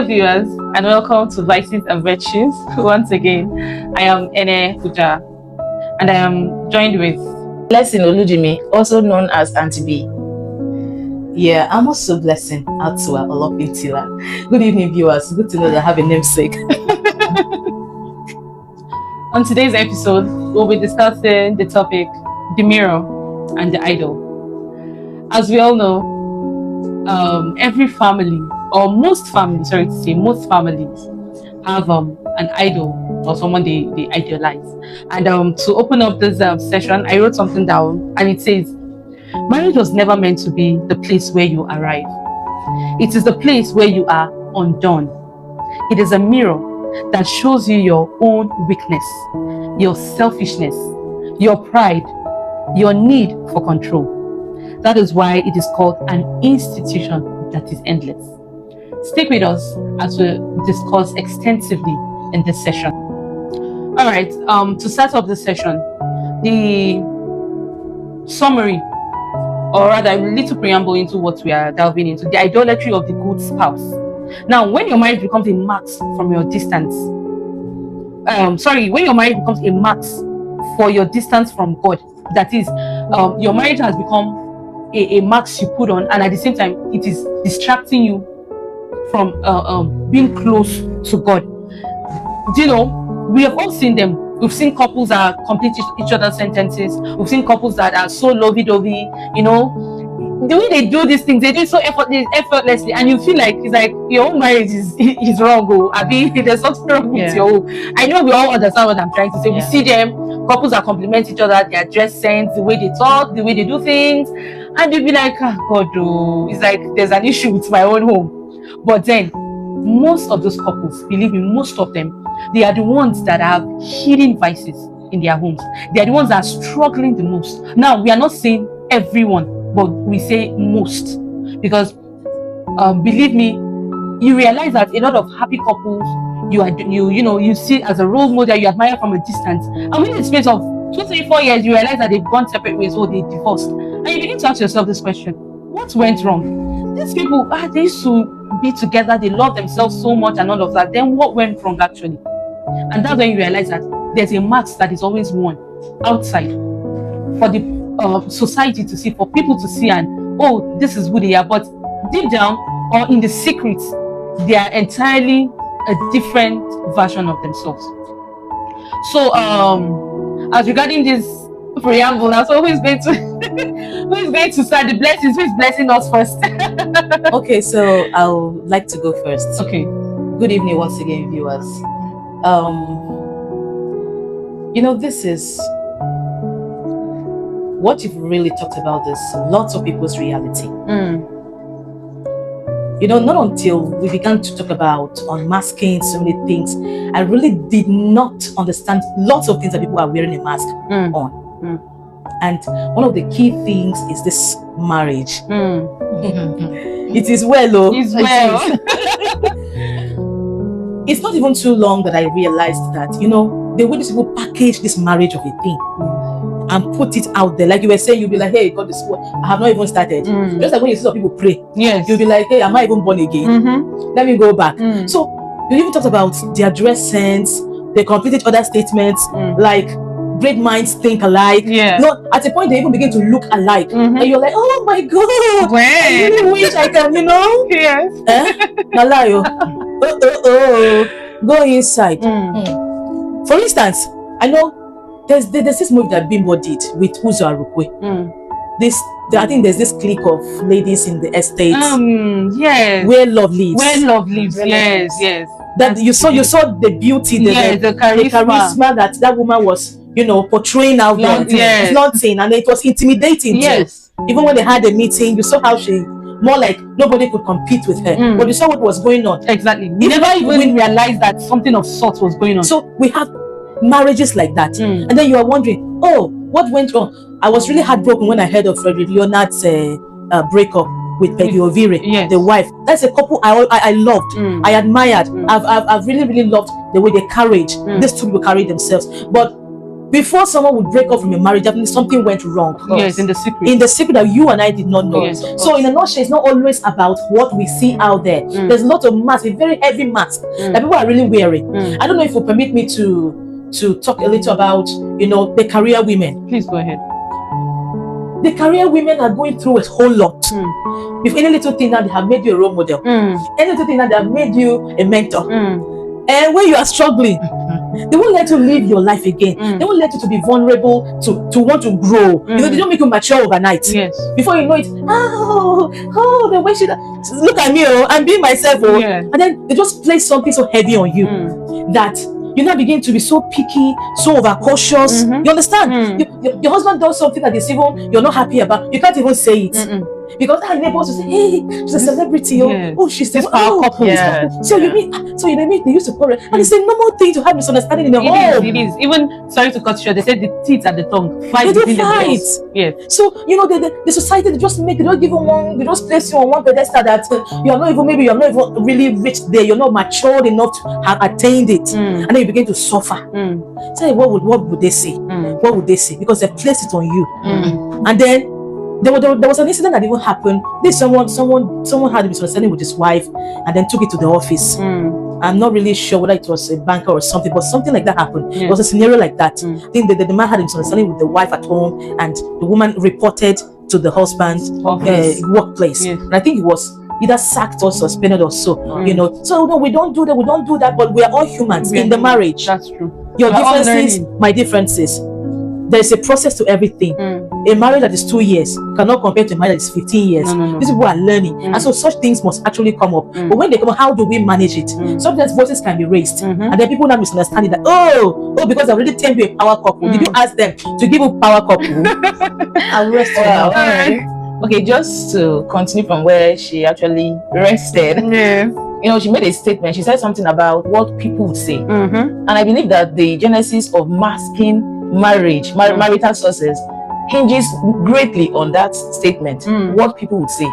viewers, and welcome to Vices and Virtues. Once again, I am Ene Uja, and I am joined with Blessing Olujimi, also known as Auntie B. Yeah, I'm also Blessing Atua Olopintila. Good evening, viewers. Good to know that I have a namesake. On today's episode, we'll be discussing the topic, the mirror and the idol. As we all know, every family, or most families have an idol or someone they idolize. And to open up this session, I wrote something down, and it says, marriage was never meant to be the place where you arrive. It is the place where you are undone. It is a mirror that shows you your own weakness, your selfishness, your pride, your need for control. That is why it is called an institution that is endless. Stick with us as we discuss extensively in this session. All right, to start off this session, the summary, or rather a little preamble into what we are delving into, the idolatry of the good spouse. Now, when your marriage becomes a mark from your distance, when your marriage becomes a mark for your distance from God, that is, your marriage has become a mark you put on, and at the same time, it is distracting you from being close to God. Do you know, we have all seen them. We've seen couples that complete each other's sentences. We've seen couples that are so lovey-dovey, you know. The way they do these things, they do it so effortlessly, and you feel like it's like your own marriage is wrong. Oh, there's something wrong with your own. I know we all understand what I'm trying to say. We see them, couples that compliment each other, their dress sense, the way they talk, the way they do things, and they'll be like, oh, God, oh, it's like there's an issue with my own home. But then, most of those couples, believe me, most of them, they are the ones that have hidden vices in their homes. They are the ones that are struggling the most. Now, we are not saying everyone, but we say most, because believe me, you realize that a lot of happy couples you see as a role model, you admire from a distance, and within the space of 2, 3, 4 years, you realize that they've gone separate ways or they divorced, and you begin to ask yourself this question: what went wrong? These people, they used to be together, they love themselves so much and all of that. Then what went wrong actually? And that's when you realize that there's a mask that is always worn outside for the society to see, for people to see, and oh, this is who they are. But deep down, or in the secret, they are entirely a different version of themselves. So as regarding this preamble, now, so who is going to start the blessings? Who is blessing us first? Okay, so I would like to go first. Okay. Good evening once again, viewers. This is what you've really talked about, this lots of people's reality. Not until we began to talk about unmasking so many things, I really did not understand lots of things that people are wearing a mask on. And one of the key things is this marriage. It is well, though. It's well. It's not even too long that I realized that, the way these people package this marriage of a thing and put it out there, like you were saying, you'll be like, hey, God, this is what I have not even started. Just like when you see some people pray, you'll be like, hey, am I even born again? Let me go back. So you even talked about their dress sense, they completed other statements, like great minds think alike. No, at a point they even begin to look alike, and you're like, oh my God, I really wish I can, go inside. For instance, I know there's this movie that Bimbo did with Uzo Arukwe. I think there's this clique of ladies in the estate. Where love lives. Yes. That you saw the beauty, the charisma that woman was, portraying out there. It's nothing, and it was intimidating too. Even when they had a meeting, you saw how she more like nobody could compete with her. But you saw what was going on. Exactly. We never even realized that something of sorts was going on. So we have marriages like that, and then you are wondering, oh, what went wrong? I was really heartbroken when I heard of Frederick Leonard's breakup with Peggy Ovire, the wife. That's a couple I loved, I admired. I've really loved the way they these two people carry themselves. But before someone would break up from a marriage, definitely something went wrong. Yes, in the secret. In the secret that you and I did not know. Yes, so in a nutshell, it's not always about what we see out there. There's a lot of mask, a very heavy mask that people are really wearing. I don't know if you permit me to talk a little about, you know, the career women. Please go ahead. The career women are going through a whole lot. If any little thing that they have made you a role model, any little thing that they have made you a mentor, and when you are struggling, they won't let you live your life again. They won't let you to be vulnerable, to want to grow. You know, they don't make you mature overnight. Yes. Before you know it, the way she look at me, I'm being myself, and then they just place something so heavy on you that you now begin to be so picky, so overcautious. You understand? Your husband does something that is even you're not happy about. You can't even say it. Because our neighbors will say, hey, she's a celebrity. Oh, she's this power couple. So you mean, they used to quarrel, and it's a normal thing to have misunderstanding in the home. It is. Even, sorry to cut you short, they said the teeth and the tongue fight. They do fight. Yeah. So you know, the society, they just give you one, they just place you on one pedestal that you're not even really rich there. You're not matured enough to have attained it, and then you begin to suffer. Say, what would they say? What would they say? Because they placed it on you, and then. There was an incident that even happened. Someone had a misunderstanding with his wife and then took it to the office. I'm not really sure whether it was a banker or something, but something like that happened. It was a scenario like that. I think the man had a misunderstanding with the wife at home, and the woman reported to the husband's workplace. And I think he was either sacked or suspended or so. You know, so no, we don't do that. But we are all humans in the marriage. That's true. Your differences, my differences. There's a process to everything. A marriage that is 2 years cannot compare to a marriage that is 15 years. These people are learning, and so such things must actually come up. But when they come up, how do we manage it? Sometimes voices can be raised, and then people now misunderstanding that because I already turned you a power couple. Did you ask them to give you power couple? I'll rest now. Okay, just to continue from where she actually rested. You know, she made a statement. She said something about what people would say, and I believe that the genesis of masking marriage, marital success, hinges greatly on that statement. What people would say.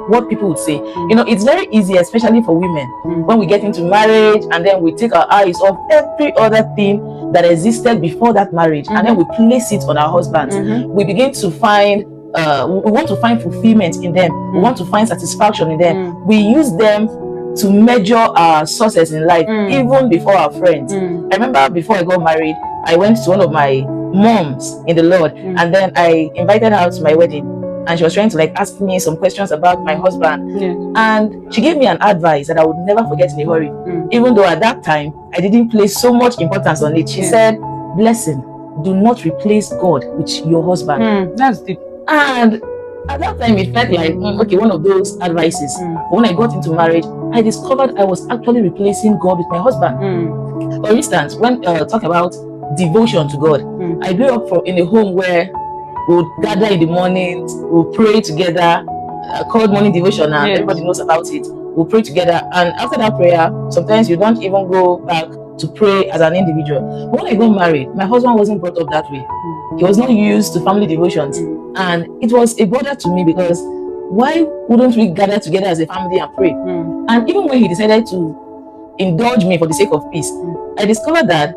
What people would say. You know, it's very easy, especially for women, when we get into marriage and then we take our eyes off every other thing that existed before that marriage, and then we place it on our husbands. We begin to find we want to find fulfillment in them. We want to find satisfaction in them. We use them to measure our success in life, even before our friends. I remember before I got married, I went to one of my moms in the Lord, and then I invited her to my wedding, and she was trying to like ask me some questions about my husband, and she gave me an advice that I would never forget in a hurry, even though at that time I didn't place so much importance on it. She said, "Blessing, do not replace God with your husband." That's deep. And at that time it felt like okay, one of those advices. But when I got into marriage, I discovered I was actually replacing God with my husband. For instance, when talk about devotion to God, I grew up in a home where we would gather in the mornings, we'll pray together, called morning devotion, and everybody knows about it. We'll pray together, and after that prayer, sometimes you don't even go back to pray as an individual. But when I got married, my husband wasn't brought up that way. He was not used to family devotions, and it was a bother to me because why wouldn't we gather together as a family and pray? And even when he decided to indulge me for the sake of peace, I discovered that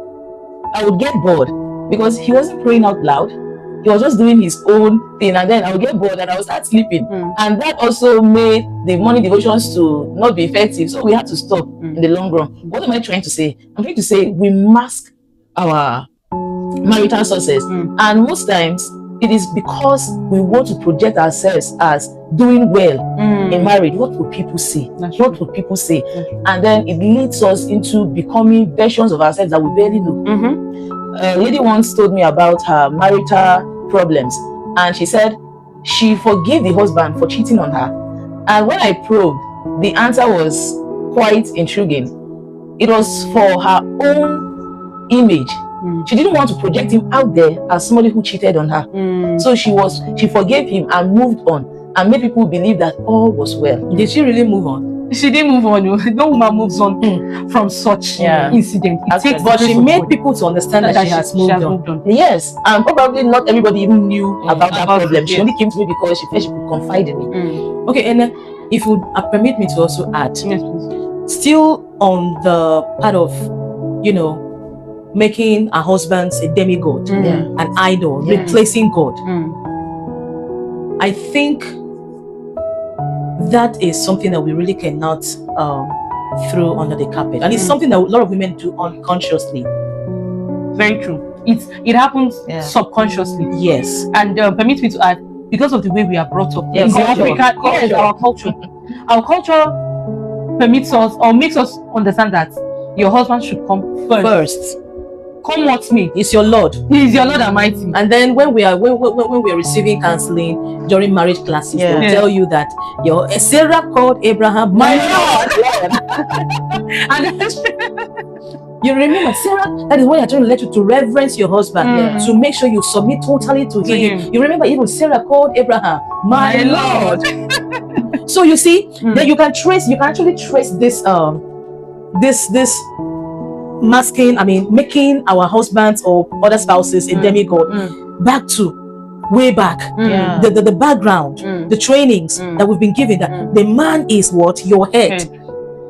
I would get bored because he wasn't praying out loud. He was just doing his own thing, and then I would get bored and I would start sleeping. And that also made the morning devotions to not be effective. So we had to stop in the long run. What am I trying to say? I'm trying to say we mask our marital success, and most times it is because we want to project ourselves as doing well in marriage. What will people say? What will people say? And then it leads us into becoming versions of ourselves that we barely know. A lady once told me about her marital problems, and she said she forgave the husband for cheating on her. And when I probed, the answer was quite intriguing. It was for her own image. She didn't want to project him out there as somebody who cheated on her. So she forgave him and moved on and made people believe that all was well. Did she really move on? She didn't move on. No woman moves on from such incident. But she made people to understand that she has moved on. Yes, and probably not everybody even knew about that problem. She only came to me because she felt she could confide in me. Okay, and if you would permit me to also add, Yes, please. still on the part of, making our husbands a demigod, an idol, replacing God. I think that is something that we really cannot throw under the carpet, and it's something that a lot of women do unconsciously. Very true. It happens subconsciously. Yes. And permit me to add, because of the way we are brought up in the African, yes, our culture permits us or makes us understand that your husband should come first. Come what may, It's your Lord. He is your Lord Almighty. And then when we are receiving counseling during marriage classes, they'll tell you that your Sarah called Abraham my Lord. And you remember, Sarah, that is why you're trying to let you to reverence your husband, to make sure you submit totally to him. You remember, even Sarah called Abraham my Lord. So you see, then you can actually trace this masking, making our husbands or other spouses a demigod back to way back. The background, the trainings that we've been given, that the man is what? Your head.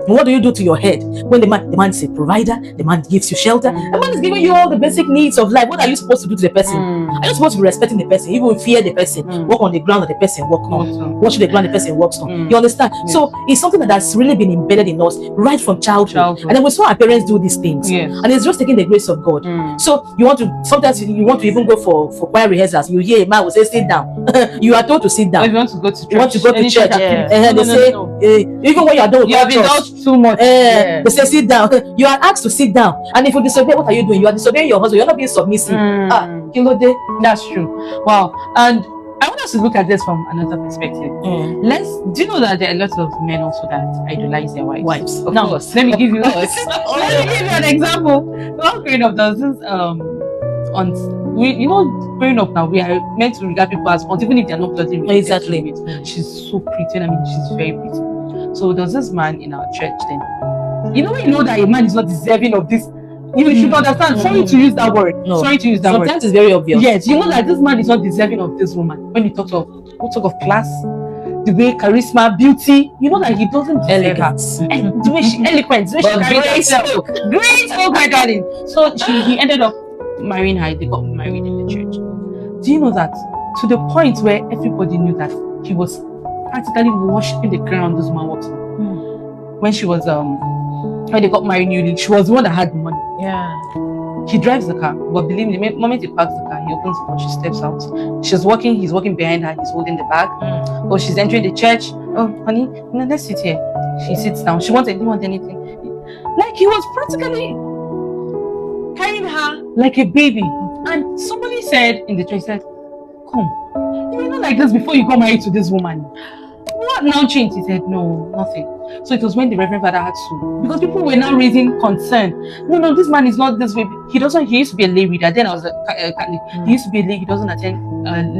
What do you do to your head when the man is a provider? The man gives you shelter. The man is giving you all the basic needs of life. What are you supposed to do to the person? Are you supposed to be respecting the person, even fear the person, walk on the ground that the person walks on, watch the ground the person walks on? You understand? So it's something that's really been embedded in us right from childhood. And then we saw our parents do these things, and it's just taking the grace of God. So sometimes you want to even go for choir rehearsals. You hear a man will say, "Sit down." You are told to sit down. If you want to go to church, They say, even when you are done, you have indulged too much. They say sit down. You are asked to sit down, and if you disobey, what are you doing? You are disobeying your husband. You're not being submissive. That's true. Wow. And I want us to look at this from another perspective. Do you know that there are lots of men also that idolize their wives? Of now, course. let me give you an example. Well, growing up, there was this growing up now, we are meant to regard people as aunts, even if they're not bloody related. Exactly. She's so pretty, and she's very pretty. So there was this man in our church then. When you know that a man is not deserving of this, you should understand. Sorry to use that word. No. Sorry to use that word. Sometimes it's very obvious. Yes, you know that this man is not deserving of this woman. When he talks of what sort of class, the way charisma, beauty, you know that he doesn't deserve her. And the way she eloquent, the way she carries herself. Great, oh my darling. So he ended up marrying her. They got married in the church. Do you know that to the point where everybody knew that he was practically worshiping the ground this man walks on? When she was when they got married newly, she was the one that had the money. He drives the car, but believe me, the moment he parks the car, he opens the door, she steps out. He's walking behind her, he's holding the bag. Or she's entering the church. Oh, honey, let's sit here. She sits down. She didn't want anything. Like he was practically carrying her like a baby. And somebody said in the church, come, you were not like this before you got married to this woman. What now changed? He said, no, nothing. So it was when the Reverend Father had to, because people were now raising concern. No, this man is not this way. He used to be a lay reader. Then I was a Catholic. He used to be a lay. He doesn't attend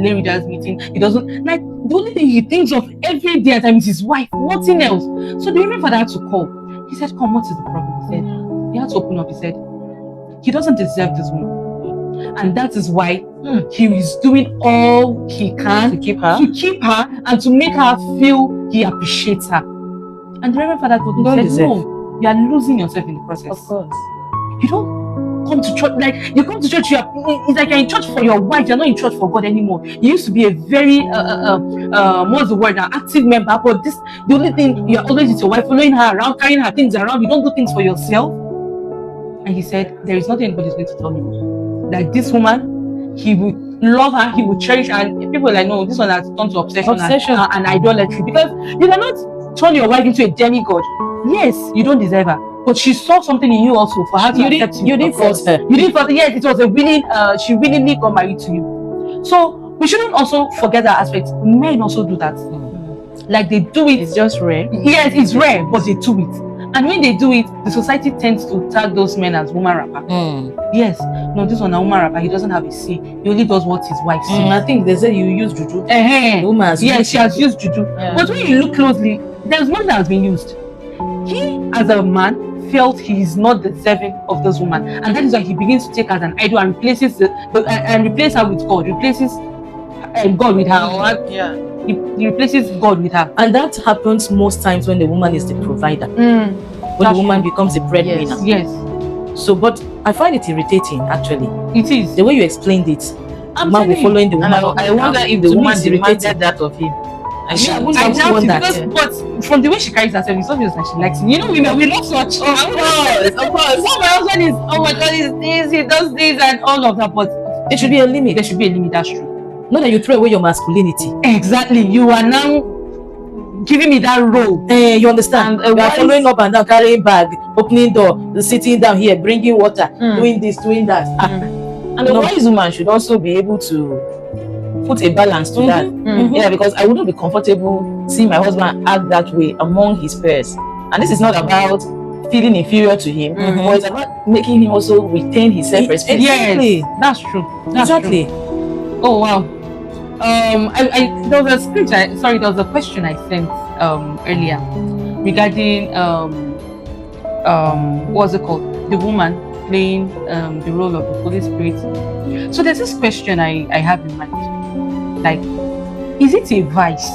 lay readers meeting. He doesn't, like, the only thing he thinks of every day at times is his wife, nothing else. So the Reverend Father had to call. He said, come, what is the problem? He said, he had to open up. He said, he doesn't deserve this woman. And that is why he is doing all he can to keep her and to make her feel he appreciates her. And the Reverend Father told him, no, you are losing yourself in the process. Of course. You don't come to church, like you come to church, it's like you're in church for your wife, you're not in church for God anymore. You used to be a very what's the word now, active member, but the only thing, you're always with your wife, following her around, carrying her things around, you don't do things for yourself. And he said, there is nothing anybody's going to tell you. That this woman, he would love her, he would cherish her, and people are like, no, this one has turned to obsession. And idolatry. Because you cannot turn your wife into a demigod. Yes, you don't deserve her, but she saw something in you also for her to accept you. You didn't force her. You didn't force her. Yes, it was a willing, she willingly got married to you. So we shouldn't also forget that aspect. Men also do that. Like they do it. It's just rare. Yes, it's rare, but they do it. And when they do it, the society tends to tag those men as woman rapper. Yes, no, this one a woman rapper. He doesn't have a say. He only does what his wife says. I think they say you use juju. Yes, she has used juju. But when you look closely, there's one that has been used. He, as a man, felt he is not deserving of this woman, and that is why he begins to take her as an idol and replaces replace her with God. Replaces God with her. He replaces God with her. And that happens most times when the woman is the provider. When the woman becomes the breadwinner. Yes. So, but I find it irritating actually. It is. The way you explained it. I'm Man will telling you. following the And woman. I wonder if the To me, woman it's demanded irritating. that of him. And Yeah, I she wouldn't I have doubt won it that. because, but from the way she carries herself, it's obvious that she likes it. You know, women, we love such. Of course. So my husband is, oh my God, he's this, he does this, and all of that. But There should be a limit. there should be a limit. That's true. Not that you throw away your masculinity. Exactly. You are now giving me that role. You understand? And You are following up and down, carrying bag, opening door, sitting down here, bringing water, doing this, doing that. And a No. wise woman should also be able to put a balance to that. Yeah, because I wouldn't be comfortable seeing my husband act that way among his peers. And this is not about feeling inferior to him, but it's about making him also retain his self-respect. Exactly. Yes, that's true. That's Exactly. True. Oh wow. There was a script. Sorry, there was a question I sent earlier regarding what's it called? The woman playing the role of the Holy Spirit. So there's this question I have in mind. Like, is it a vice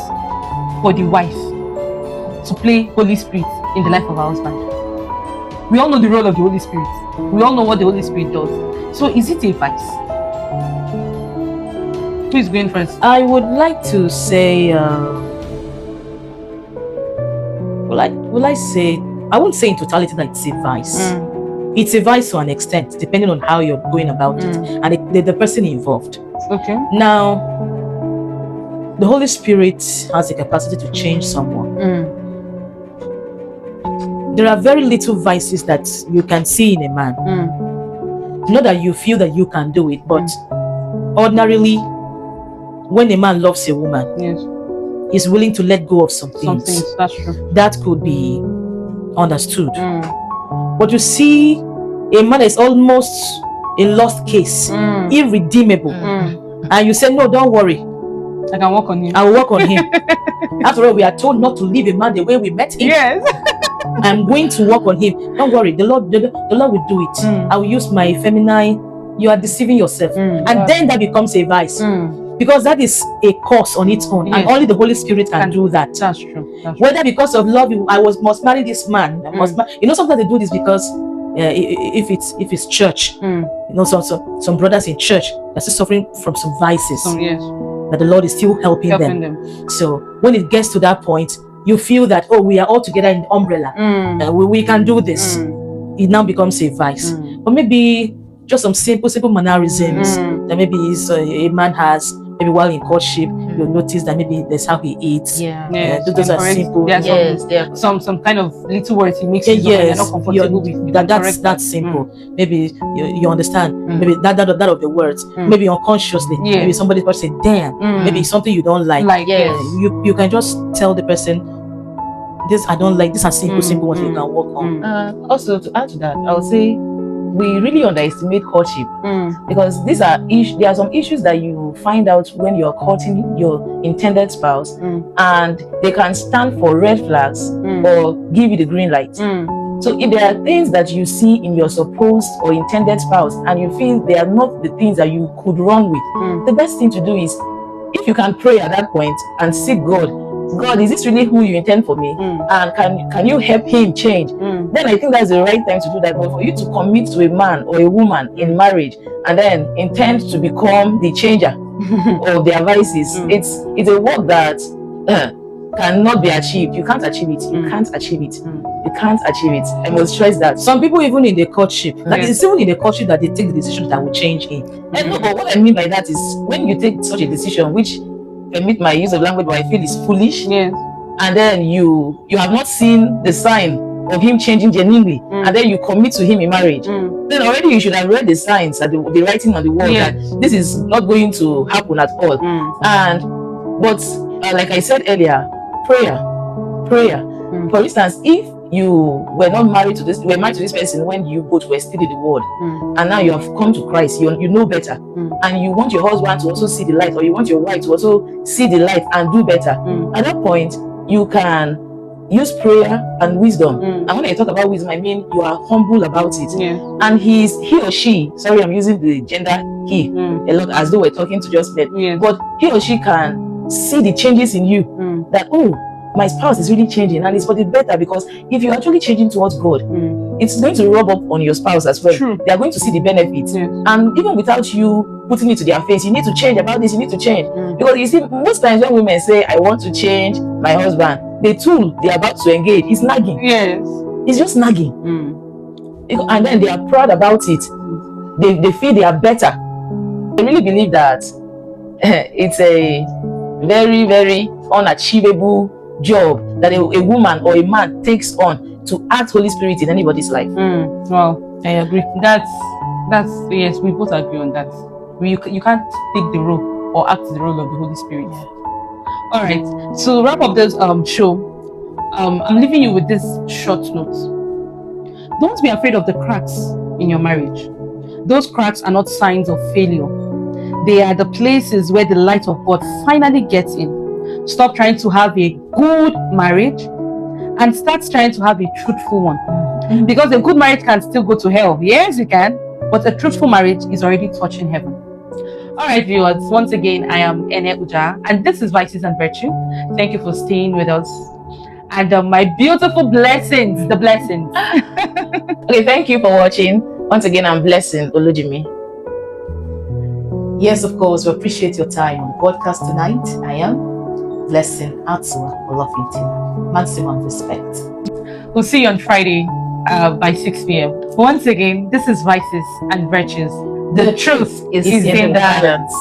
for the wife to play Holy Spirit in the life of her husband? We all know the role of the Holy Spirit. We all know what the Holy Spirit does. So is it a vice? Who is going first? I would like to say, will I say, I won't say in totality that it's a vice. It's a vice to an extent, depending on how you're going about it and the person involved. Okay. Now, the Holy Spirit has the capacity to change someone. There are very little vices that you can see in a man. Not that you feel that you can do it, but ordinarily, when a man loves a woman, Yes. he's willing to let go of some things. Some things. That's true. That could be understood. But you see, a man is almost a lost case, irredeemable, and you say, no, don't worry, I can work on him. I will work on him. After all, we are told not to leave a man the way we met him. Yes. I'm going to work on him. Don't worry, the Lord will do it. I will use my feminine. You are deceiving yourself, and then that becomes a vice, because that is a cause on its own, and only the Holy Spirit can do that. That's true. That's true. Whether because of love, must marry this man. Sometimes they do this because if it's church, some brothers in church are still suffering from some vices. Yes. That the Lord is still helping them. So when it gets to that point, you feel that, oh, we are all together in the umbrella. We can do this. It now becomes a vice. But maybe just some simple mannerisms that maybe a man has. Maybe while in courtship, you'll notice that maybe that's how he eats. Those are simple. Some kind of little words he makes. You're not comfortable with. That's simple. Maybe you understand. Maybe that of the words. Maybe unconsciously. Maybe somebody say, "Damn." Maybe it's something you don't like. You can just tell the person, "This I don't like." These are simple ones you can work on. Also, to add to that, I would say we really underestimate courtship, because there are some issues that you find out when you're courting your intended spouse, and they can stand for red flags or give you the green light. So if there are things that you see in your supposed or intended spouse and you feel they are not the things that you could run with, the best thing to do is, if you can pray at that point and seek God, is this really who you intend for me? And can you help him change? Then I think that's the right time to do that. But for you to commit to a man or a woman in marriage and then intend to become the changer of their vices, it's a work that cannot be achieved. You can't achieve it. You can't achieve it. You can't achieve it. I must stress that. Some people, even in the courtship, it's even in the courtship that they take the decision that will change him. No, but what I mean by that is, when you take such a decision, which, permit my use of language, but I feel is foolish. And then you have not seen the sign of him changing genuinely, and then you commit to him in marriage. Then already you should have read the signs, that the writing on the wall, that this is not going to happen at all. But like I said earlier, prayer. For instance, if you were not married to this person when you both were still in the world, and now you have come to Christ, you know better, and you want your husband to also see the light, or you want your wife to also see the light and do better. At that point, you can use prayer and wisdom. And when I talk about wisdom, I mean you are humble about it. And he or she, sorry, I'm using the gender he a lot, as though we're talking to just men, but he or she can see the changes in you, that, oh, my spouse is really changing, and it's for the better, because if you're actually changing towards God, it's going to rub up on your spouse as well. True. They are going to see the benefits. Yes. And even without you putting it to their face, you need to change about this, you need to change. Because you see, most times when women say, I want to change my husband, the tool they're about to engage is nagging. Yes. It's just nagging. And then they are proud about it. They feel they are better. I really believe that it's a very, very unachievable job that a woman or a man takes on to act Holy Spirit in anybody's life. Well, I agree. that's yes, we both agree on that. You can't take the role or act the role of the Holy Spirit. All right. To wrap up this show, I'm leaving you with this short note. Don't be afraid of the cracks in your marriage. Those cracks are not signs of failure. They are the places where the light of God finally gets in. Stop trying to have a good marriage and start trying to have a truthful one. Because a good marriage can still go to hell. Yes, it can. But a truthful marriage is already touching heaven. All right, viewers. Once again, I am Ene Uja, and this is Vices and Virtue. Thank you for staying with us. And my beautiful blessings, the blessings. Okay, thank you for watching. Once again, I'm Blessing Olujimi. Yes, of course, we appreciate your time on the podcast tonight. I am Blessing Atsua Olafintina. Maximum respect. We'll see you on Friday by 6 p.m. Once again, this is Vices and Virtues. The truth is in the balance.